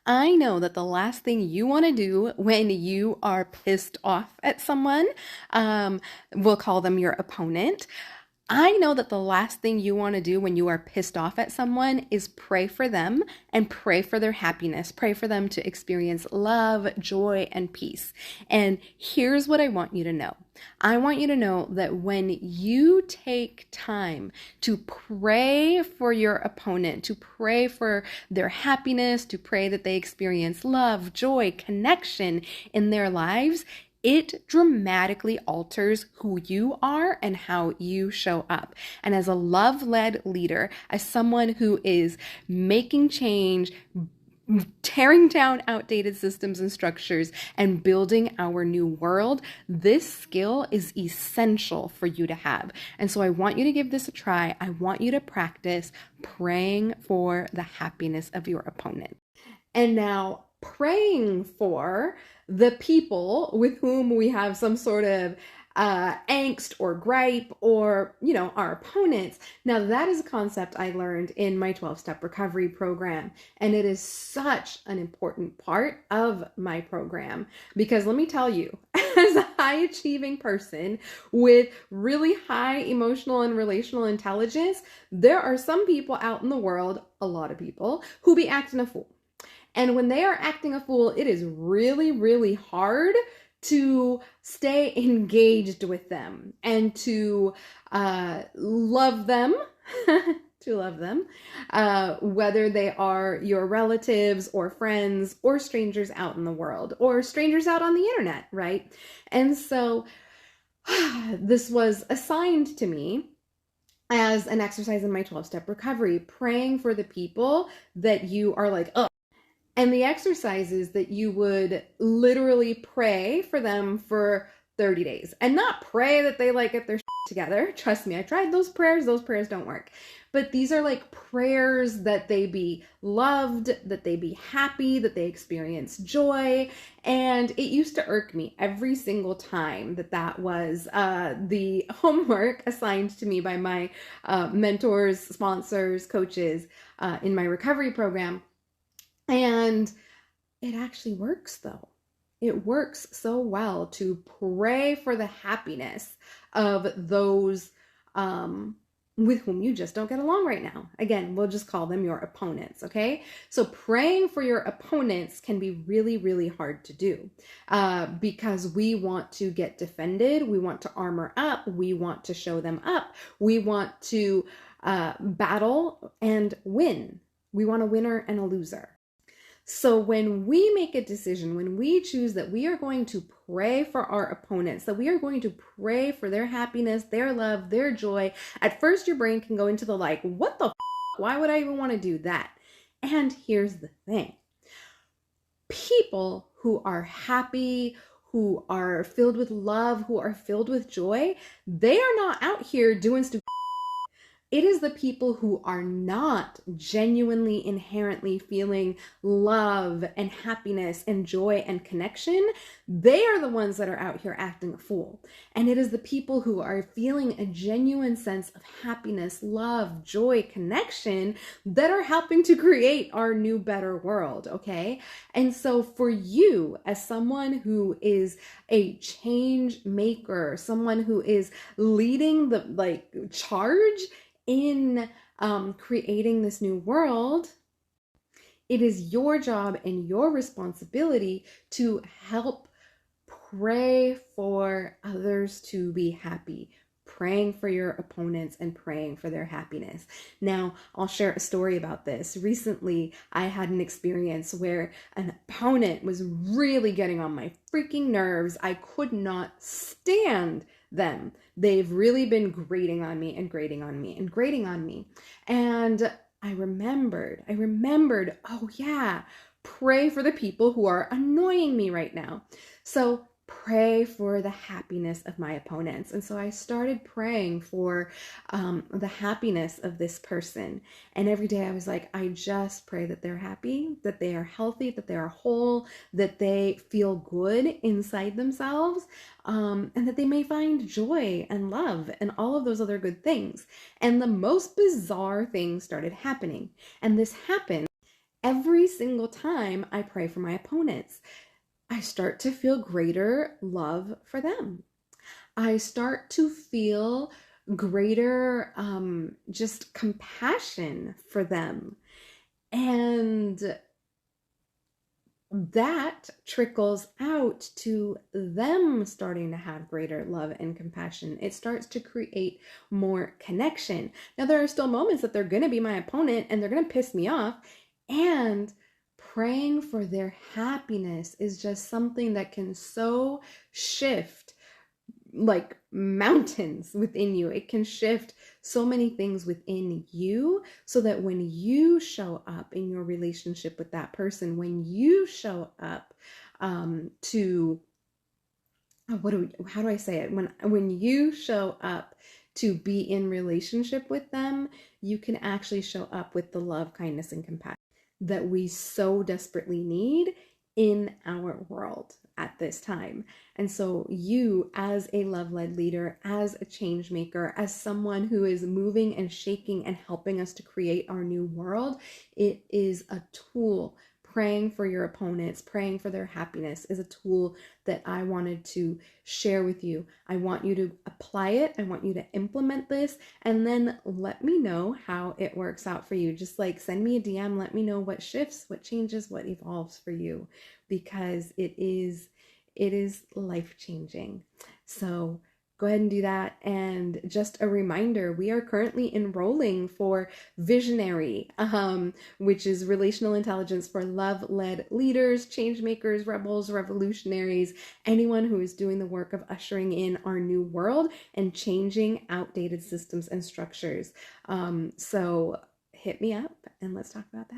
I know that the last thing you want to do when you are pissed off at someone, we'll call them your opponent. I know that the last thing you want to do when you are pissed off at someone is pray for them and pray for their happiness. Pray for them to experience love, joy, and peace. And here's what I want you to know. I want you to know that when you take time to pray for your opponent, to pray for their happiness, to pray that they experience love, joy, connection in their lives, it dramatically alters who you are and how you show up. And as a love-led leader, as someone who is making change, tearing down outdated systems and structures, and building our new world, this skill is essential for you to have. And so I want you to give this a try. I want you to practice praying for the happiness of your opponent. And now, praying for the people with whom we have some sort of angst or gripe, or, our opponents. Now, that is a concept I learned in my 12-step recovery program. And it is such an important part of my program because let me tell you, as a high achieving person with really high emotional and relational intelligence, there are some people out in the world, a lot of people, who be acting a fool. And when they are acting a fool, it is really, really hard to stay engaged with them and to love them, whether they are your relatives or friends or strangers out in the world or strangers out on the internet, right? And so this was assigned to me as an exercise in my 12-step recovery, praying for the people that you are like, oh. And the exercise is that you would literally pray for them for 30 days and not pray that they get their shit together. Trust me, I tried those prayers. Those prayers don't work. But these are prayers that they be loved, that they be happy, that they experience joy. And it used to irk me every single time that was the homework assigned to me by my mentors, sponsors, coaches in my recovery program. And it actually works though. It works so well to pray for the happiness of those with whom you just don't get along right now. Again, we'll just call them your opponents, okay? So praying for your opponents can be really, really hard to do because we want to get defended. We want to armor up. We want to show them up. We want to battle and win. We want a winner and a loser. So when we make a decision, when we choose that we are going to pray for our opponents, that we are going to pray for their happiness, their love, their joy, at first your brain can go into the what the f***? Why would I even want to do that? And here's the thing. People who are happy, who are filled with love, who are filled with joy, they are not out here doing stupid. It is the people who are not genuinely, inherently feeling love and happiness and joy and connection. They are the ones that are out here acting a fool. And it is the people who are feeling a genuine sense of happiness, love, joy, connection that are helping to create our new, better world, okay? And so for you, as someone who is a change maker, someone who is leading the charge in creating this new world, it is your job and your responsibility to help pray for others to be happy, praying for your opponents and praying for their happiness. Now, I'll share a story about this. Recently, I had an experience where an opponent was really getting on my freaking nerves. I could not stand them. They've really been grating on me and grating on me and grating on me. And I remembered, oh yeah, pray for the people who are annoying me right now. So pray for the happiness of my opponents. And so I started praying for the happiness of this person. And every day I was like, I just pray that they're happy, that they are healthy, that they are whole, that they feel good inside themselves, and that they may find joy and love and all of those other good things. And the most bizarre things started happening. And this happened every single time I pray for my opponents, I start to feel greater love for them. I start to feel greater just compassion for them. And that trickles out to them starting to have greater love and compassion. It starts to create more connection. Now, there are still moments that they're going to be my opponent and they're going to piss me off. And praying for their happiness is just something that can so shift like mountains within you. It can shift so many things within you so that when you show up in your relationship with that person, when you show up to how do I say it? When you show up to be in relationship with them, you can actually show up with the love, kindness, and compassion that we so desperately need in our world at this time. And so you, as a love-led leader, as a change maker, as someone who is moving and shaking and helping us to create our new world, it is a tool. Praying for your opponents, praying for their happiness is a tool that I wanted to share with you. I want you to apply it. I want you to implement this, and then let me know how it works out for you. Just like send me a DM, let me know what shifts, what changes, what evolves for you, because it is life-changing. So go ahead and do that. And just a reminder, we are currently enrolling for Visionary, which is relational intelligence for love-led leaders, change makers, rebels, revolutionaries, anyone who is doing the work of ushering in our new world and changing outdated systems and structures. So hit me up and let's talk about that.